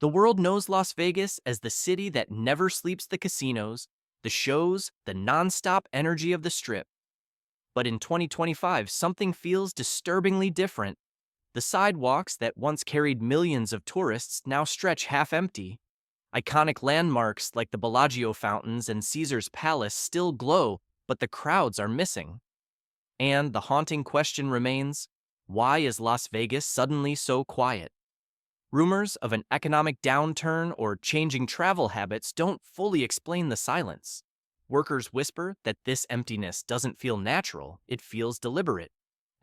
The world knows Las Vegas as the city that never sleeps: the casinos, the shows, the nonstop energy of the Strip. But in 2025, something feels disturbingly different. The sidewalks that once carried millions of tourists now stretch half empty. Iconic landmarks like the Bellagio fountains and Caesar's Palace still glow, but the crowds are missing. And the haunting question remains: why is Las Vegas suddenly so quiet? Rumors of an economic downturn or changing travel habits don't fully explain the silence. Workers whisper that this emptiness doesn't feel natural, it feels deliberate.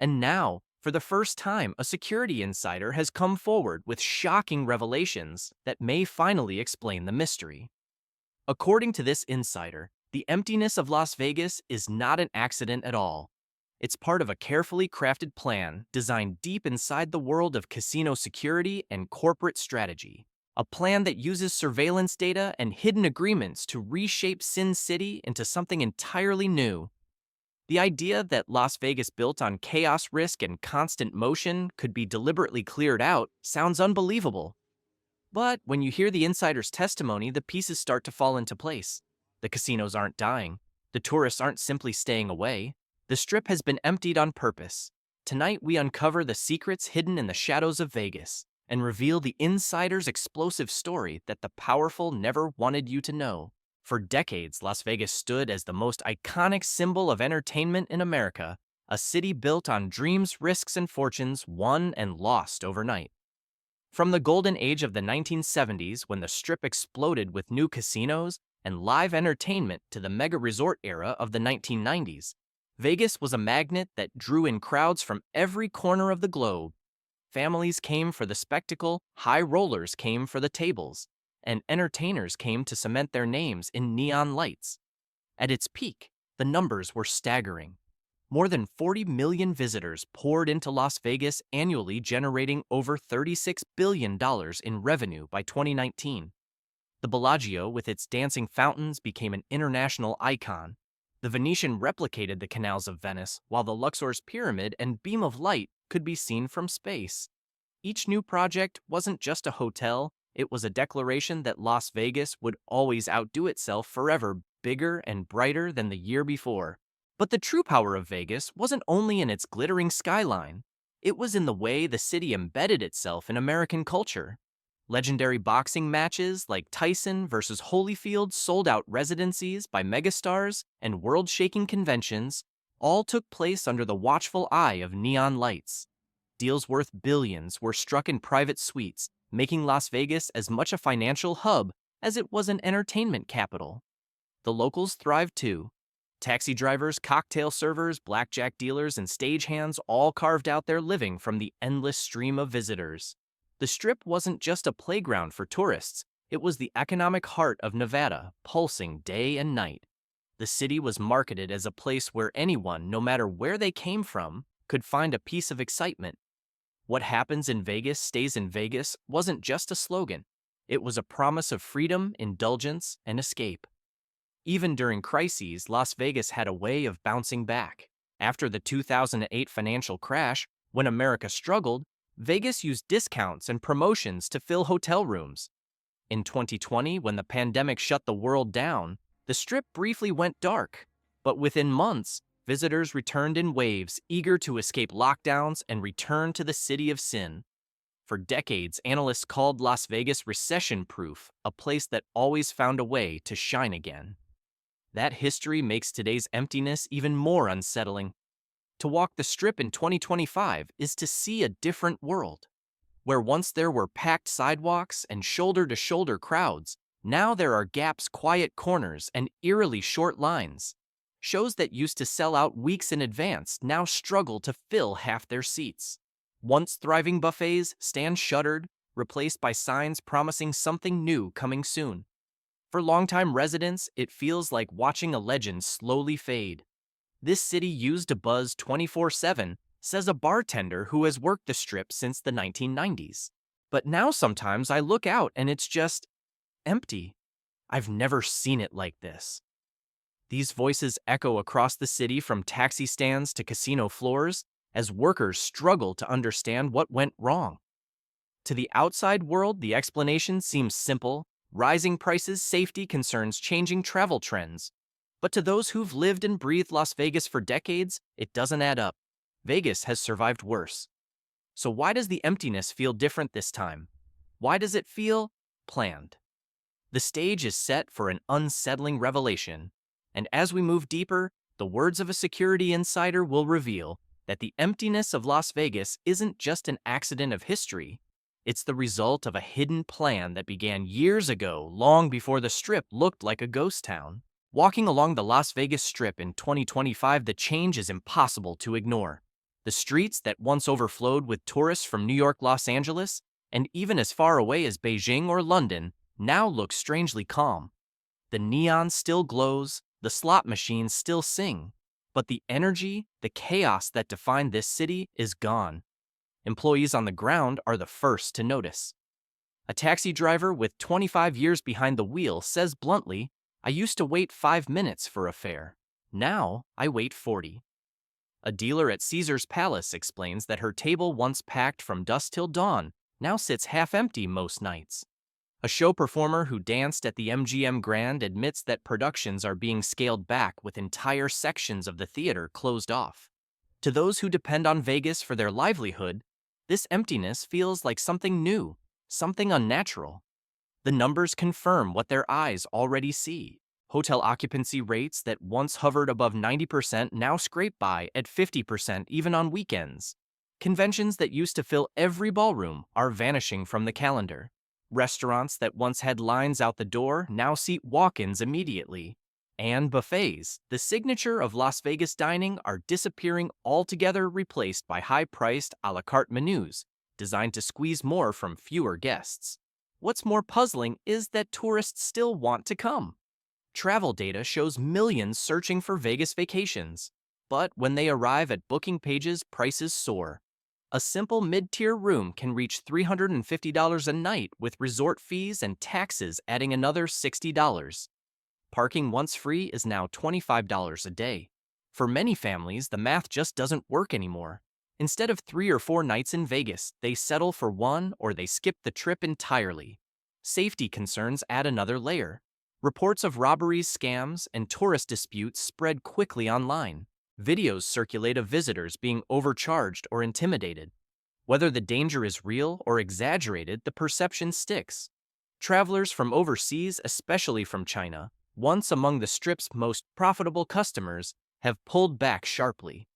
And now, for the first time, a security insider has come forward with shocking revelations that may finally explain the mystery. According to this insider, the emptiness of Las Vegas is not an accident at all. It's part of a carefully crafted plan designed deep inside the world of casino security and corporate strategy. A plan that uses surveillance data and hidden agreements to reshape Sin City into something entirely new. The idea that Las Vegas, built on chaos, risk, and constant motion, could be deliberately cleared out sounds unbelievable. But when you hear the insider's testimony, the pieces start to fall into place. The casinos aren't dying. The tourists aren't simply staying away. The Strip has been emptied on purpose. Tonight, we uncover the secrets hidden in the shadows of Vegas and reveal the insider's explosive story that the powerful never wanted you to know. For decades, Las Vegas stood as the most iconic symbol of entertainment in America, a city built on dreams, risks, and fortunes won and lost overnight. From the golden age of the 1970s, when the Strip exploded with new casinos and live entertainment, to the mega resort era of the 1990s, Vegas was a magnet that drew in crowds from every corner of the globe. Families came for the spectacle, high rollers came for the tables, and entertainers came to cement their names in neon lights. At its peak, the numbers were staggering. More than 40 million visitors poured into Las Vegas annually, generating over $36 billion in revenue by 2019. The Bellagio, with its dancing fountains, became an international icon. The Venetian replicated the canals of Venice, while the Luxor's pyramid and beam of light could be seen from space. Each new project wasn't just a hotel, it was a declaration that Las Vegas would always outdo itself, forever bigger and brighter than the year before. But the true power of Vegas wasn't only in its glittering skyline. It was in the way the city embedded itself in American culture. Legendary boxing matches like Tyson versus Holyfield, sold-out residencies by megastars, and world-shaking conventions all took place under the watchful eye of neon lights. Deals worth billions were struck in private suites, making Las Vegas as much a financial hub as it was an entertainment capital. The locals thrived too. Taxi drivers, cocktail servers, blackjack dealers, and stagehands all carved out their living from the endless stream of visitors. The Strip wasn't just a playground for tourists, it was the economic heart of Nevada, pulsing day and night. The city was marketed as a place where anyone, no matter where they came from, could find a piece of excitement. "What happens in Vegas stays in Vegas" wasn't just a slogan. It was a promise of freedom, indulgence, and escape. Even during crises, Las Vegas had a way of bouncing back. After the 2008 financial crash, when America struggled, Vegas used discounts and promotions to fill hotel rooms. In 2020, when the pandemic shut the world down, the Strip briefly went dark. But within months, visitors returned in waves, eager to escape lockdowns and return to the city of sin. For decades, analysts called Las Vegas recession-proof, a place that always found a way to shine again. That history makes today's emptiness even more unsettling. To walk the Strip in 2025 is to see a different world. Where once there were packed sidewalks and shoulder-to-shoulder crowds, now there are gaps, quiet corners, and eerily short lines. Shows that used to sell out weeks in advance now struggle to fill half their seats. Once thriving buffets stand shuttered, replaced by signs promising something new coming soon. For longtime residents, it feels like watching a legend slowly fade. "This city used to buzz 24/7, says a bartender who has worked the Strip since the 1990s. "But now sometimes I look out and it's just empty. I've never seen it like this." These voices echo across the city, from taxi stands to casino floors, as workers struggle to understand what went wrong. To the outside world, the explanation seems simple: rising prices, safety concerns, changing travel trends. But to those who've lived and breathed Las Vegas for decades, it doesn't add up. Vegas has survived worse. So why does the emptiness feel different this time? Why does it feel planned? The stage is set for an unsettling revelation, and as we move deeper, the words of a security insider will reveal that the emptiness of Las Vegas isn't just an accident of history. It's the result of a hidden plan that began years ago, long before the Strip looked like a ghost town. Walking along the Las Vegas Strip in 2025, the change is impossible to ignore. The streets that once overflowed with tourists from New York, Los Angeles, and even as far away as Beijing or London, now look strangely calm. The neon still glows, the slot machines still sing, but the energy, the chaos that defined this city is gone. Employees on the ground are the first to notice. A taxi driver with 25 years behind the wheel says bluntly, "I used to wait 5 minutes for a fare. Now I wait 40. A dealer at Caesar's Palace explains that her table, once packed from dusk till dawn, now sits half empty most nights. A show performer who danced at the MGM Grand admits that productions are being scaled back, with entire sections of the theater closed off. To those who depend on Vegas for their livelihood, this emptiness feels like something new, something unnatural. The numbers confirm what their eyes already see. Hotel occupancy rates that once hovered above 90% now scrape by at 50% even on weekends. Conventions that used to fill every ballroom are vanishing from the calendar. Restaurants that once had lines out the door now seat walk-ins immediately. And buffets, the signature of Las Vegas dining, are disappearing altogether, replaced by high-priced a la carte menus designed to squeeze more from fewer guests. What's more puzzling is that tourists still want to come. Travel data shows millions searching for Vegas vacations, but when they arrive at booking pages, prices soar. A simple mid-tier room can reach $350 a night, with resort fees and taxes adding another $60. Parking, once free, is now $25 a day. For many families, the math just doesn't work anymore. Instead of 3 or 4 nights in Vegas, they settle for one, or they skip the trip entirely. Safety concerns add another layer. Reports of robberies, scams, and tourist disputes spread quickly online. Videos circulate of visitors being overcharged or intimidated. Whether the danger is real or exaggerated, the perception sticks. Travelers from overseas, especially from China, once among the Strip's most profitable customers, have pulled back sharply.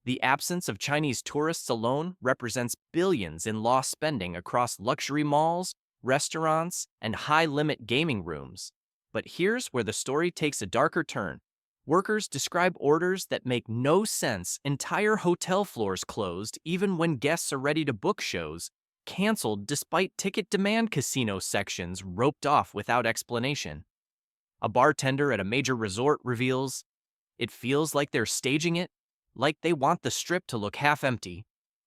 The absence of Chinese tourists alone represents billions in lost spending across luxury malls, restaurants, and high-limit gaming rooms. But here's where the story takes a darker turn. Workers describe orders that make no sense: entire hotel floors closed even when guests are ready to book, shows canceled despite ticket demand, casino sections roped off without explanation. A bartender at a major resort reveals, "It feels like they're staging it, like they want the Strip to look half empty."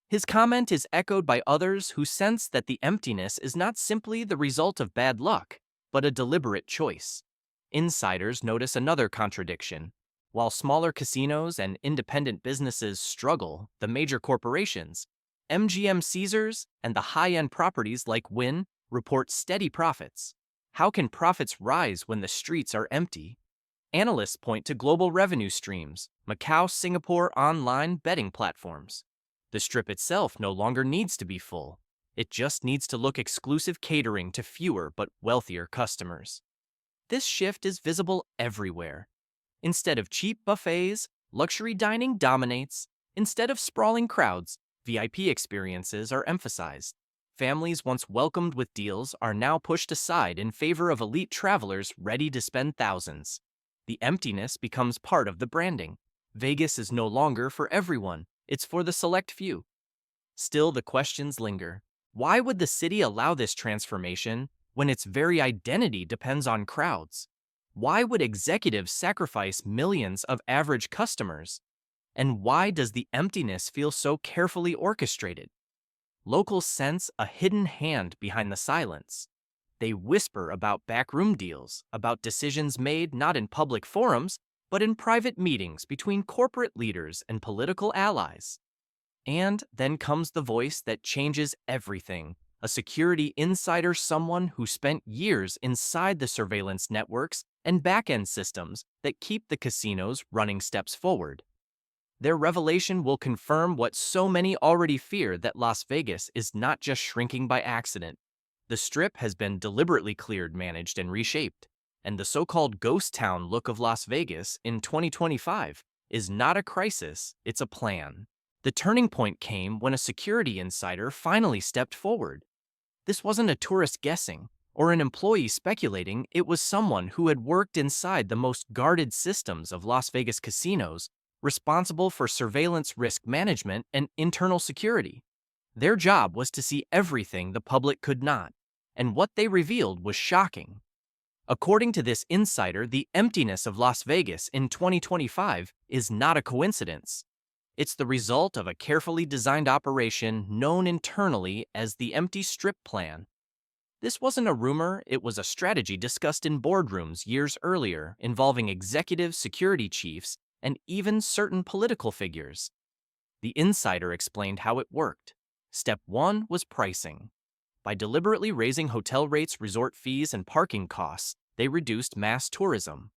His comment is echoed by others who sense that the emptiness is not simply the result of bad luck, but a deliberate choice. Insiders notice another contradiction. While smaller casinos and independent businesses struggle, the major corporations, MGM, Caesars, and the high-end properties like Wynn, report steady profits. How can profits rise when the streets are empty? Analysts point to global revenue streams: Macau, Singapore, online betting platforms. The Strip itself no longer needs to be full. It just needs to look exclusive, catering to fewer but wealthier customers. This shift is visible everywhere. Instead of cheap buffets, luxury dining dominates. Instead of sprawling crowds, VIP experiences are emphasized. Families once welcomed with deals are now pushed aside in favor of elite travelers ready to spend thousands. The emptiness becomes part of the branding. Vegas is no longer for everyone, it's for the select few. Still, the questions linger. Why would the city allow this transformation when its very identity depends on crowds? Why would executives sacrifice millions of average customers? And why does the emptiness feel so carefully orchestrated? Locals sense a hidden hand behind the silence. They whisper about backroom deals, about decisions made not in public forums, but in private meetings between corporate leaders and political allies. And then comes the voice that changes everything. A security insider, someone who spent years inside the surveillance networks and back-end systems that keep the casinos running steps forward. Their revelation will confirm what so many already fear, that Las Vegas is not just shrinking by accident. The Strip has been deliberately cleared, managed, and reshaped. And the so-called ghost town look of Las Vegas in 2025 is not a crisis, it's a plan. The turning point came when a security insider finally stepped forward. This wasn't a tourist guessing or an employee speculating, it was someone who had worked inside the most guarded systems of Las Vegas casinos, responsible for surveillance, risk management, and internal security. Their job was to see everything the public could not, and what they revealed was shocking. According to this insider, the emptiness of Las Vegas in 2025 is not a coincidence. It's the result of a carefully designed operation known internally as the Empty Strip Plan. This wasn't a rumor, it was a strategy discussed in boardrooms years earlier, involving executives, security chiefs, and even certain political figures. The insider explained how it worked. Step 1 was pricing. By deliberately raising hotel rates, resort fees, and parking costs, they reduced mass tourism.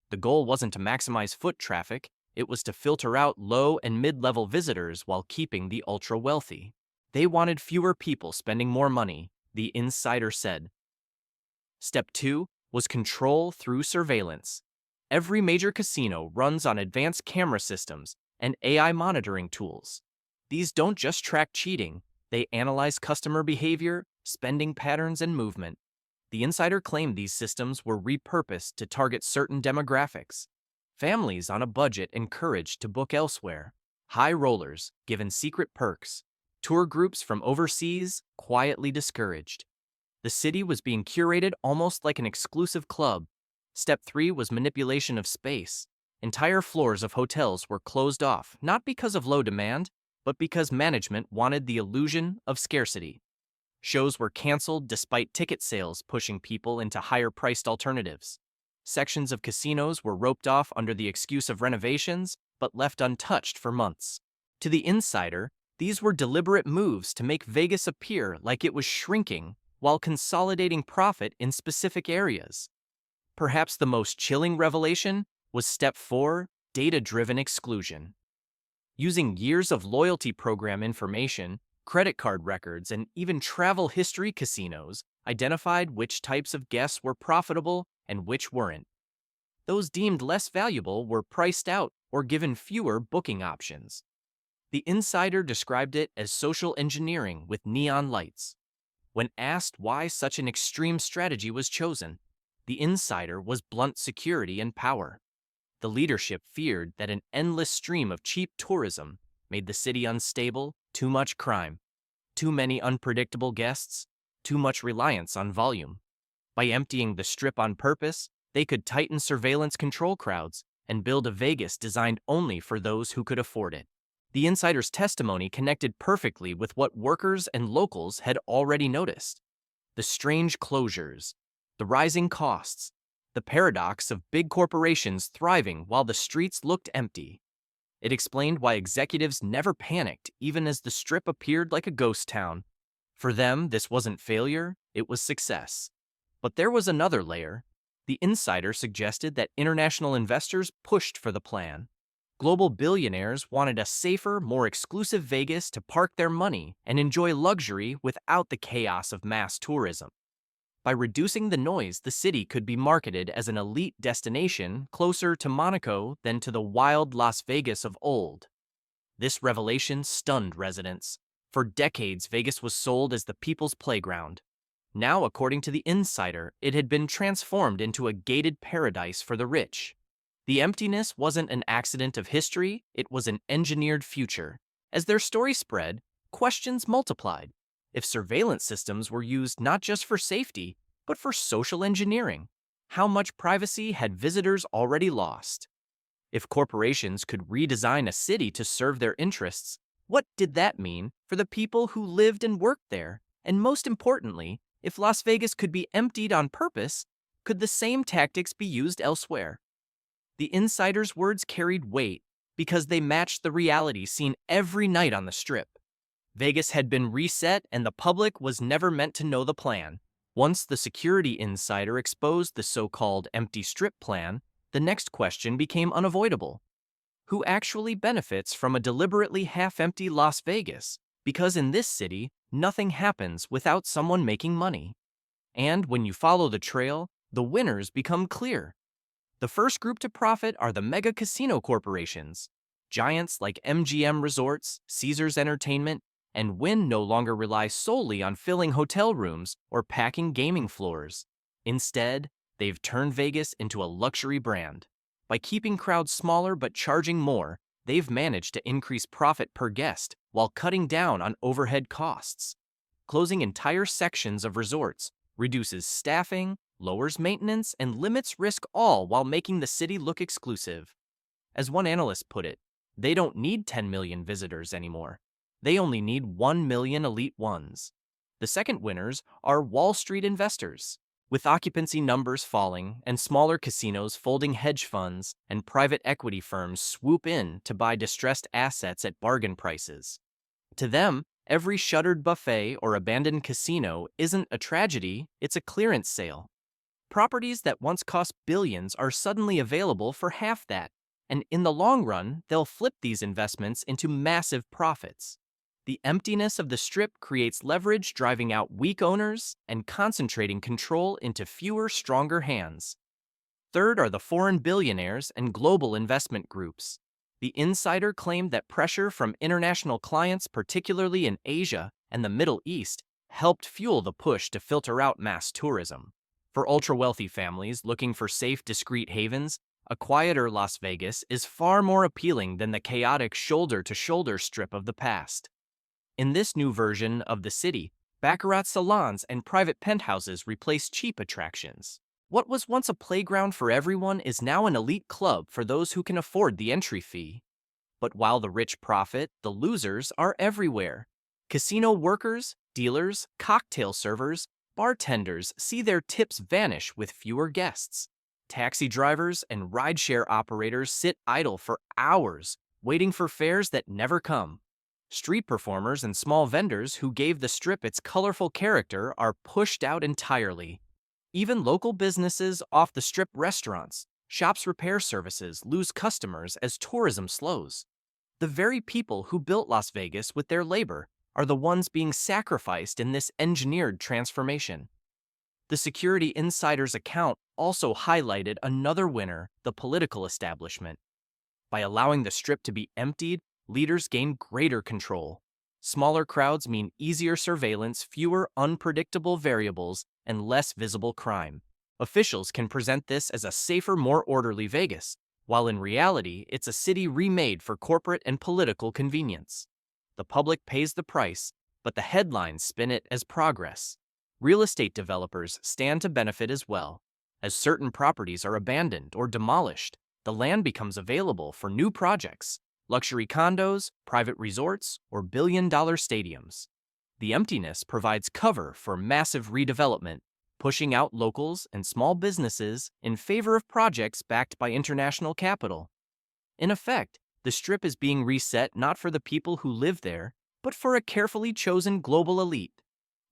The goal wasn't to maximize foot traffic, it was to filter out low and mid-level visitors while keeping the ultra-wealthy. They wanted fewer people spending more money, the insider said. Step 2 was control through surveillance. Every major casino runs on advanced camera systems and AI monitoring tools. These don't just track cheating, they analyze customer behavior, spending patterns, and movement. The insider claimed these systems were repurposed to target certain demographics. Families on a budget encouraged to book elsewhere. High rollers given secret perks. Tour groups from overseas quietly discouraged. The city was being curated almost like an exclusive club. Step 3 was manipulation of space. Entire floors of hotels were closed off, not because of low demand, but because management wanted the illusion of scarcity. Shows were canceled despite ticket sales pushing people into higher-priced alternatives. Sections of casinos were roped off under the excuse of renovations, but left untouched for months. To the insider, these were deliberate moves to make Vegas appear like it was shrinking while consolidating profit in specific areas. Perhaps the most chilling revelation was Step 4, data-driven exclusion. Using years of loyalty program information, credit card records, and even travel history, casinos identified which types of guests were profitable and which weren't. Those deemed less valuable were priced out or given fewer booking options. The insider described it as social engineering with neon lights. When asked why such an extreme strategy was chosen, the insider was blunt: security and power. The leadership feared that an endless stream of cheap tourism made the city unstable, too much crime, too many unpredictable guests, too much reliance on volume. By emptying the Strip on purpose, they could tighten surveillance, control crowds, and build a Vegas designed only for those who could afford it. The insider's testimony connected perfectly with what workers and locals had already noticed. The strange closures, the rising costs, the paradox of big corporations thriving while the streets looked empty. It explained why executives never panicked even as the Strip appeared like a ghost town. For them, this wasn't failure, it was success. But there was another layer. The insider suggested that international investors pushed for the plan. Global billionaires wanted a safer, more exclusive Vegas to park their money and enjoy luxury without the chaos of mass tourism. By reducing the noise, the city could be marketed as an elite destination closer to Monaco than to the wild Las Vegas of old. This revelation stunned residents. For decades, Vegas was sold as the people's playground. Now, according to the insider, it had been transformed into a gated paradise for the rich. The emptiness wasn't an accident of history, it was an engineered future. As their story spread, questions multiplied. If surveillance systems were used not just for safety, but for social engineering, how much privacy had visitors already lost? If corporations could redesign a city to serve their interests, what did that mean for the people who lived and worked there? And most importantly, if Las Vegas could be emptied on purpose, could the same tactics be used elsewhere? The insider's words carried weight because they matched the reality seen every night on the Strip. Vegas had been reset and the public was never meant to know the plan. Once the security insider exposed the so-called empty strip plan, the next question became unavoidable. Who actually benefits from a deliberately half-empty Las Vegas? Because in this city, nothing happens without someone making money. And when you follow the trail, the winners become clear. The first group to profit are the mega casino corporations. Giants like MGM Resorts, Caesars Entertainment, and Wynn no longer rely solely on filling hotel rooms or packing gaming floors. Instead, they've turned Vegas into a luxury brand. By keeping crowds smaller but charging more, they've managed to increase profit per guest while cutting down on overhead costs. Closing entire sections of resorts reduces staffing, lowers maintenance, and limits risk, all while making the city look exclusive. As one analyst put it, they don't need 10 million visitors anymore. They only need 1 million elite ones. The second winners are Wall Street investors. With occupancy numbers falling and smaller casinos folding, hedge funds and private equity firms swoop in to buy distressed assets at bargain prices. To them, every shuttered buffet or abandoned casino isn't a tragedy, it's a clearance sale. Properties that once cost billions are suddenly available for half that, and in the long run, they'll flip these investments into massive profits. The emptiness of the Strip creates leverage, driving out weak owners and concentrating control into fewer, stronger hands. Third are the foreign billionaires and global investment groups. The insider claimed that pressure from international clients, particularly in Asia and the Middle East, helped fuel the push to filter out mass tourism. For ultra-wealthy families looking for safe, discreet havens, a quieter Las Vegas is far more appealing than the chaotic shoulder-to-shoulder Strip of the past. In this new version of the city, baccarat salons and private penthouses replace cheap attractions. What was once a playground for everyone is now an elite club for those who can afford the entry fee. But while the rich profit, the losers are everywhere. Casino workers, dealers, cocktail servers, bartenders see their tips vanish with fewer guests. Taxi drivers and rideshare operators sit idle for hours, waiting for fares that never come. Street performers and small vendors who gave the Strip its colorful character are pushed out entirely. Even local businesses off the Strip, restaurants, shops, repair services lose customers as tourism slows. The very people who built Las Vegas with their labor are the ones being sacrificed in this engineered transformation. The security insider's account also highlighted another winner, the political establishment. By allowing the Strip to be emptied, leaders gain greater control. Smaller crowds mean easier surveillance, fewer unpredictable variables, and less visible crime. Officials can present this as a safer, more orderly Vegas, while in reality, it's a city remade for corporate and political convenience. The public pays the price, but the headlines spin it as progress. Real estate developers stand to benefit as well. As certain properties are abandoned or demolished, the land becomes available for new projects, luxury condos, private resorts, or billion-dollar stadiums. The emptiness provides cover for massive redevelopment, pushing out locals and small businesses in favor of projects backed by international capital. In effect, the Strip is being reset not for the people who live there, but for a carefully chosen global elite.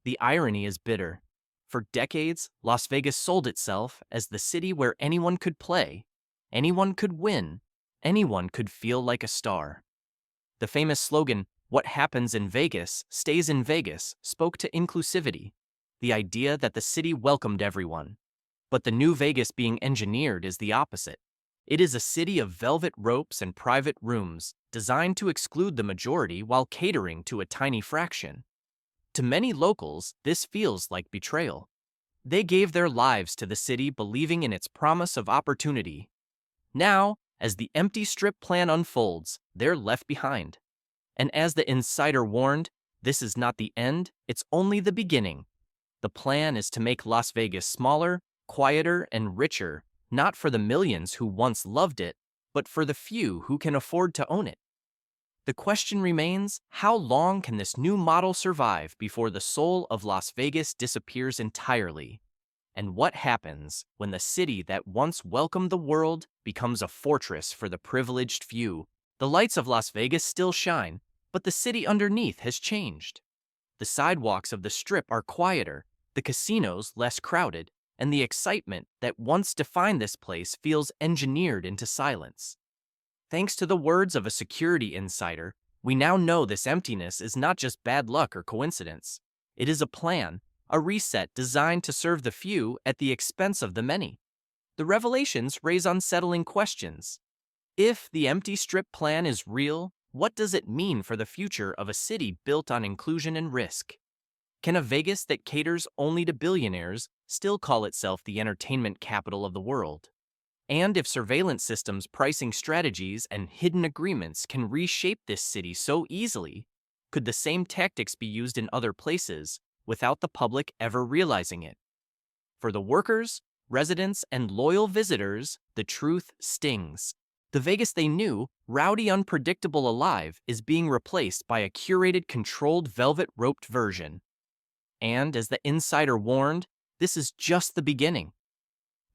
The irony is bitter. For decades, Las Vegas sold itself as the city where anyone could play, anyone could win, anyone could feel like a star. The famous slogan, "What happens in Vegas stays in Vegas," spoke to inclusivity, the idea that the city welcomed everyone. But the new Vegas being engineered is the opposite. It is a city of velvet ropes and private rooms, designed to exclude the majority while catering to a tiny fraction. To many locals, this feels like betrayal. They gave their lives to the city believing in its promise of opportunity. Now, as the empty Strip plan unfolds, they're left behind. And as the insider warned, this is not the end, it's only the beginning. The plan is to make Las Vegas smaller, quieter, and richer, not for the millions who once loved it, but for the few who can afford to own it. The question remains, how long can this new model survive before the soul of Las Vegas disappears entirely? And what happens when the city that once welcomed the world becomes a fortress for the privileged few? The lights of Las Vegas still shine, But the city underneath has changed. The sidewalks of the Strip are quieter, the casinos less crowded, and the excitement that once defined this place feels engineered into silence. Thanks to the words of a security insider, we now know this emptiness is not just bad luck or coincidence. It is a plan, a reset designed to serve the few at the expense of the many. The revelations raise unsettling questions. If the empty strip plan is real, what does it mean for the future of a city built on inclusion and risk? Can a Vegas that caters only to billionaires still call itself the entertainment capital of the world? And if surveillance systems, pricing strategies, and hidden agreements can reshape this city so easily, could the same tactics be used in other places without the public ever realizing it? For the workers, residents, and loyal visitors, the truth stings. The Vegas they knew, rowdy, unpredictable, alive, is being replaced by a curated, controlled, velvet-roped version. And as the insider warned, this is just the beginning.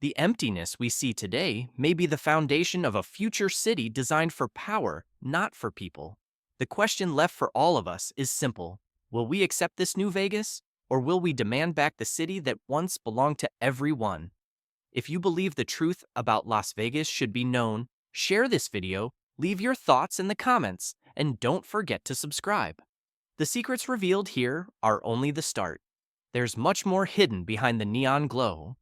The emptiness we see today may be the foundation of a future city designed for power, not for people. The question left for all of us is simple. Will we accept this new Vegas, or will we demand back the city that once belonged to everyone? If you believe the truth about Las Vegas should be known, share this video, leave your thoughts in the comments, and don't forget to subscribe. The secrets revealed here are only the start. There's much more hidden behind the neon glow.